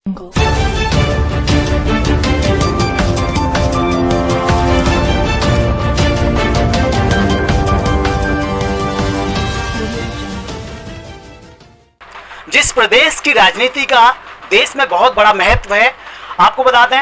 जिस प्रदेश की राजनीति का देश में बहुत बड़ा महत्व है, आपको बता दें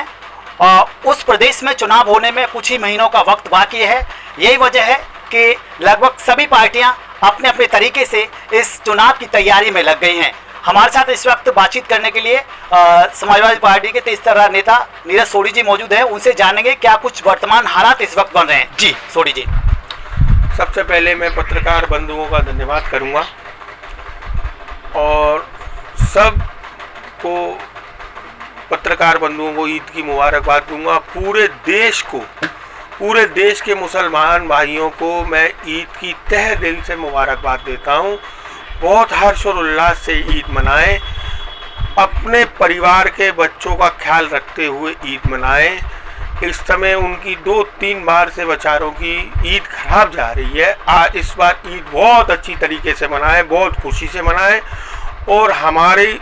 उस प्रदेश में चुनाव होने में कुछ ही महीनों का वक्त बाकी है। यही वजह है कि लगभग सभी पार्टियां अपने अपने तरीके से इस चुनाव की तैयारी में लग गई हैं। हमारे साथ इस वक्त बातचीत करने के लिए समाजवादी पार्टी के तेज तर्रार नेता नीरज सोढ़ी जी मौजूद हैं। उनसे जानेंगे क्या कुछ वर्तमान हालात इस वक्त बन रहे हैं। जी सोढ़ी जी। सबसे पहले मैं पत्रकार बंधुओं का धन्यवाद करूंगा और सब को पत्रकार बंधुओं को ईद की मुबारकबाद दूंगा। पूरे देश के मुसलमान भाइयों को मैं ईद की तहे दिल से मुबारकबाद देता हूं। बहुत हर्ष और उल्लास से ईद मनाएं, अपने परिवार के बच्चों का ख्याल रखते हुए ईद मनाएं। इस समय उनकी 2-3 बार से बेचारों की ईद खराब जा रही है। इस बार ईद बहुत अच्छी तरीके से मनाएं, बहुत खुशी से मनाएं। और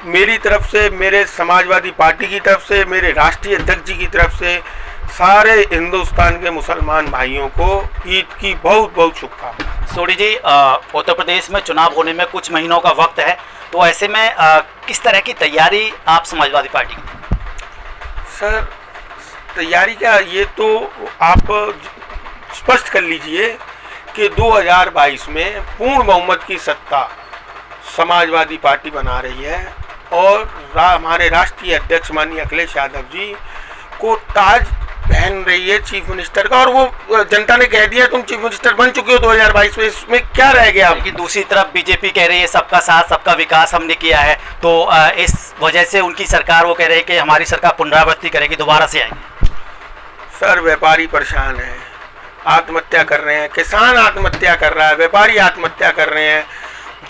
मेरी तरफ से, मेरे समाजवादी पार्टी की तरफ से, मेरे राष्ट्रीय अध्यक्ष जी की तरफ से सारे हिंदुस्तान के मुसलमान भाइयों को ईद की बहुत बहुत शुभकामनाएं। सोढ़ी जी, उत्तर प्रदेश में चुनाव होने में कुछ महीनों का वक्त है, तो ऐसे में किस तरह की तैयारी आप समाजवादी पार्टी की? सर, तैयारी क्या, ये तो आप स्पष्ट कर लीजिए कि 2022 में पूर्ण बहुमत की सत्ता समाजवादी पार्टी बना रही है और हमारे राष्ट्रीय अध्यक्ष माननीय अखिलेश यादव जी को ताज पहन रही है चीफ मिनिस्टर का। और वो जनता ने कह दिया तुम चीफ मिनिस्टर बन चुके हो 2022 में, इसमें क्या रह गया? लेकिन दूसरी तरफ बीजेपी कह रही है सबका साथ सबका विकास हमने किया है, तो इस वजह से उनकी सरकार, वो कह रही है कि हमारी सरकार पुनरावृत्ति करेगी, दोबारा से आएंगे। सर, व्यापारी परेशान है, आत्महत्या कर रहे हैं, किसान आत्महत्या कर रहा है, व्यापारी आत्महत्या कर रहे हैं,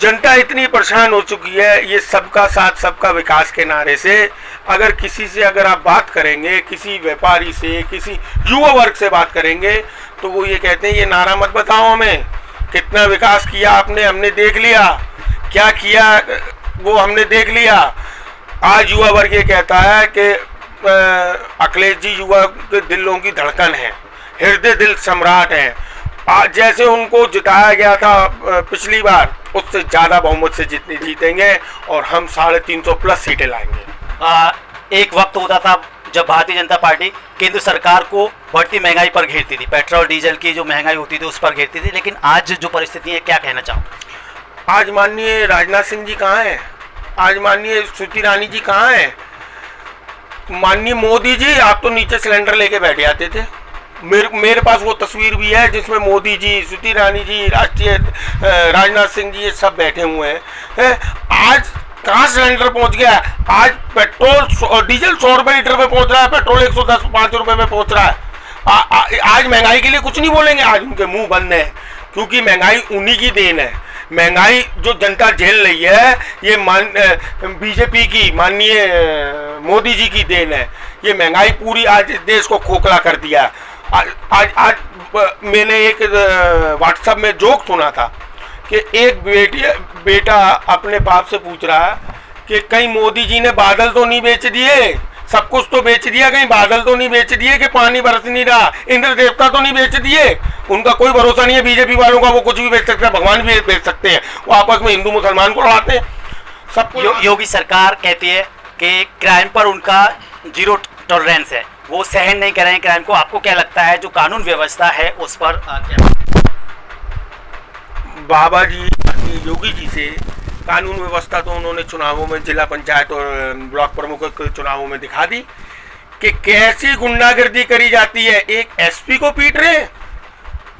जनता इतनी परेशान हो चुकी है। ये सबका साथ सबका विकास के नारे से अगर किसी से आप बात करेंगे, किसी व्यापारी से, किसी युवा वर्ग से बात करेंगे, तो वो ये कहते हैं ये नारा मत बताओ हमें, कितना विकास किया आपने, हमने देख लिया, क्या किया वो हमने देख लिया। आज युवा वर्ग ये कहता है कि अखिलेश जी युवा के दिलों की धड़कन है, हृदय दिल सम्राट हैं। आज जैसे उनको जिताया गया था पिछली बार, उससे ज़्यादा बहुमत से जितनी जीतेंगे और हम 350 प्लस सीटें लाएंगे। एक वक्त होता था जब भारतीय जनता पार्टी केंद्र सरकार को बढ़ती महंगाई पर घेरती थी, पेट्रोल डीजल की जो महंगाई होती थी उस पर घेरती थी, लेकिन आज जो परिस्थिति है, क्या कहना चाहूँगा? आज माननीय राजनाथ सिंह जी कहाँ हैं? आज माननीय स्मृति ईरानी जी कहाँ हैं? माननीय मोदी जी, आप तो नीचे सिलेंडर लेके बैठ जाते थे। मेरे पास वो तस्वीर भी है जिसमें मोदी जी, स्मृति ईरानी जी, राष्ट्रीय राजनाथ सिंह जी, ये सब बैठे हुए हैं। आज कहाँ सिलेंडर पहुंच गया? आज पेट्रोल और डीजल 100 रुपये लीटर पे पहुंच रहा है, पेट्रोल 110-5 रुपये में पहुंच रहा है। आज महंगाई के लिए कुछ नहीं बोलेंगे, आज उनके मुंह बंद है, क्योंकि महंगाई उन्हीं की देन है। महंगाई जो जनता झेल रही है ये बीजेपी की, माननीय मोदी जी की देन है। ये महंगाई पूरी आज इस देश को खोखला कर दिया। आज मैंने एक व्हाट्सएप में जोक सुना था कि एक बेटा अपने बाप से पूछ रहा है कि कहीं मोदी जी ने बादल तो नहीं बेच दिए, सब कुछ तो बेच दिया, कहीं बादल तो नहीं बेच दिए कि पानी बरस नहीं रहा, इंद्र देवता तो नहीं बेच दिए। उनका कोई भरोसा नहीं है बीजेपी वालों का, वो कुछ भी बेच सकते हैं, भगवान भी बेच सकते हैं। वो आपस में हिंदू मुसलमान को लड़ाते हैं सब। योगी सरकार कहती है कि क्राइम पर उनका 0 टॉलरेंस है, वो सहन नहीं करेंगे क्राइम को। आपको क्या लगता है जो कानून व्यवस्था है उस पर क्या? बाबा जी योगी जी से कानून व्यवस्था तो उन्होंने चुनावों में, जिला पंचायत और ब्लॉक प्रमुख के चुनावों में दिखा दी कि कैसी गुंडागर्दी करी जाती है। एक एसपी को पीट रहे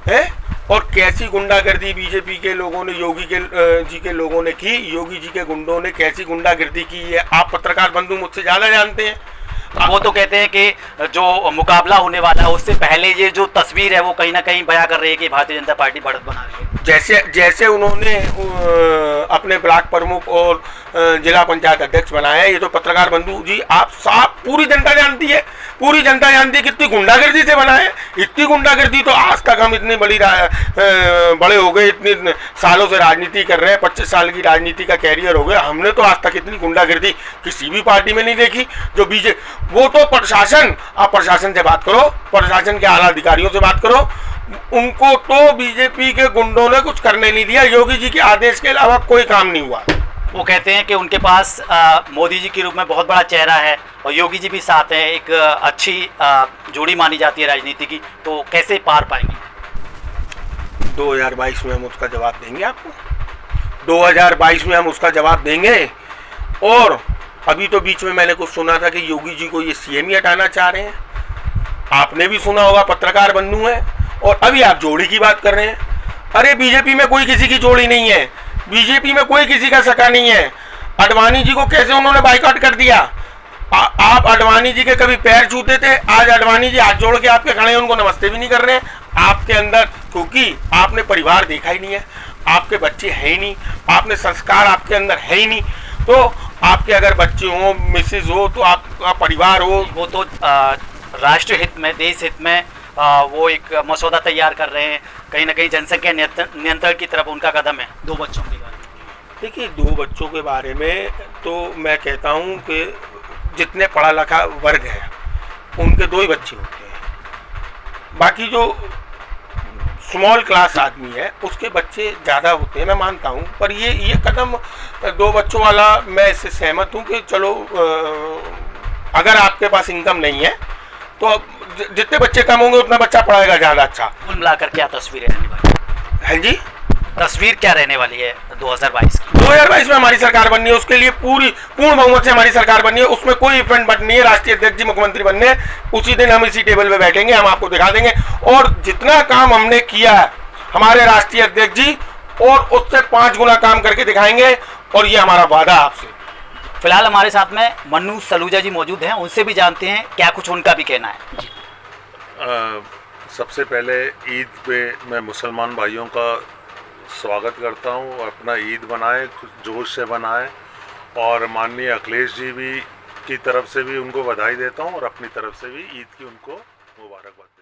हैं और कैसी गुंडागर्दी बीजेपी के लोगों ने, योगी जी के लोगों ने की, योगी जी के गुंडों ने कैसी गुंडागर्दी की है आप पत्रकार बंधु मुझसे ज़्यादा जानते हैं। वो तो कहते हैं कि जो मुकाबला होने वाला है उससे पहले ये जो तस्वीर है वो कहीं ना कहीं बयां कर रही है कि भारतीय जनता पार्टी बढ़त बना रही है। जैसे उन्होंने अपने ब्लॉक प्रमुख और जिला पंचायत अध्यक्ष बनाया है। ये तो पत्रकार बंधु जी आप साफ पूरी जनता जानती है, पूरी जनता जानती है कितनी गुंडागर्दी से बनाए। इतनी गुंडागर्दी तो आज तक हम इतनी बड़े हो गए, इतने सालों से राजनीति कर रहे हैं, 25 साल की राजनीति का कैरियर हो गया, हमने तो आज तक इतनी गुंडागर्दी किसी भी पार्टी में नहीं देखी। जो बीजेपी, वो तो प्रशासन, आप प्रशासन से बात करो, प्रशासन के आला अधिकारियों से बात करो, उनको तो बीजेपी के गुंडों ने कुछ करने नहीं दिया। योगी जी के आदेश के अलावा कोई काम नहीं हुआ। वो कहते हैं कि उनके पास मोदी जी के रूप में बहुत बड़ा चेहरा है और योगी जी भी साथ हैं, एक अच्छी जोड़ी मानी जाती है राजनीति की, तो कैसे पार पाएंगे? 2022 में हम उसका जवाब देंगे आपको, 2022 में हम उसका जवाब देंगे। और अभी तो बीच में मैंने कुछ सुना था कि योगी जी को ये सीएम ही हटाना चाह रहे हैं, आपने भी सुना होगा, पत्रकार बंधु है। और अभी आप जोड़ी की बात कर रहे हैं। अरे बीजेपी में कोई किसी की जोड़ी नहीं है, बीजेपी में कोई किसी का सका नहीं है। अडवाणी जी को कैसे उन्होंने बाइकआउट कर दिया। आप अडवाणी जी के कभी पैर छूते थे, आज अडवाणी जी हाथ जोड़ के आपके खड़े हैं, उनको नमस्ते भी नहीं कर रहे हैं। आपके अंदर, क्योंकि आपने परिवार देखा ही नहीं है, आपके बच्चे हैं ही नहीं, आपने संस्कार आपके अंदर है ही नहीं। तो आपके अगर बच्चे हो, मिसेज हो, तो आपका परिवार हो, वो तो राष्ट्र हित में, देश हित में वो एक मसौदा तैयार कर रहे हैं, कहीं ना कहीं जनसंख्या नियंत्रण की तरफ उनका कदम है। 2 बच्चों के बारे में देखिए, 2 बच्चों के बारे में तो मैं कहता हूँ कि जितने पढ़ा लिखा वर्ग है उनके 2 ही बच्चे होते हैं। बाकी जो स्मॉल क्लास आदमी है उसके बच्चे ज़्यादा होते हैं, मैं मानता हूँ। पर ये कदम 2 बच्चों वाला, मैं इससे सहमत हूँ कि चलो अगर आपके पास इनकम नहीं है तो जितने बच्चे कम होंगे उतना बच्चा पढ़ाएगा ज़्यादा अच्छा। कुल मिलाकर क्या तस्वीर रहने वाली है? हाँ जी, तस्वीर क्या रहने वाली है 2022 की? 2022 में हमारी सरकार बननी है, उसके लिए पूर्ण बहुमत से हमारी सरकार बननी है। उसमें कोई इवेंट बननी है, राष्ट्रीय अध्यक्ष जी मुख्यमंत्री बनने हैं, उसी दिन हम इसी टेबल पे बैठेंगे, हम आपको दिखा देंगे। और जितना काम हमने किया है हमारे राष्ट्रीय अध्यक्ष जी, और उससे 5 गुना काम करके दिखाएंगे, और ये हमारा वादा आपसे। फिलहाल हमारे साथ में मन्नू सलूजा जी मौजूद हैं, उनसे भी जानते हैं क्या कुछ उनका भी कहना है जी। सबसे पहले ईद पे मैं मुसलमान भाइयों का स्वागत करता हूँ, अपना ईद बनाएं, जोश से बनाएं, और माननीय अखिलेश जी भी की तरफ से भी उनको बधाई देता हूँ और अपनी तरफ से भी ईद की उनको मुबारकबाद देता हूँ।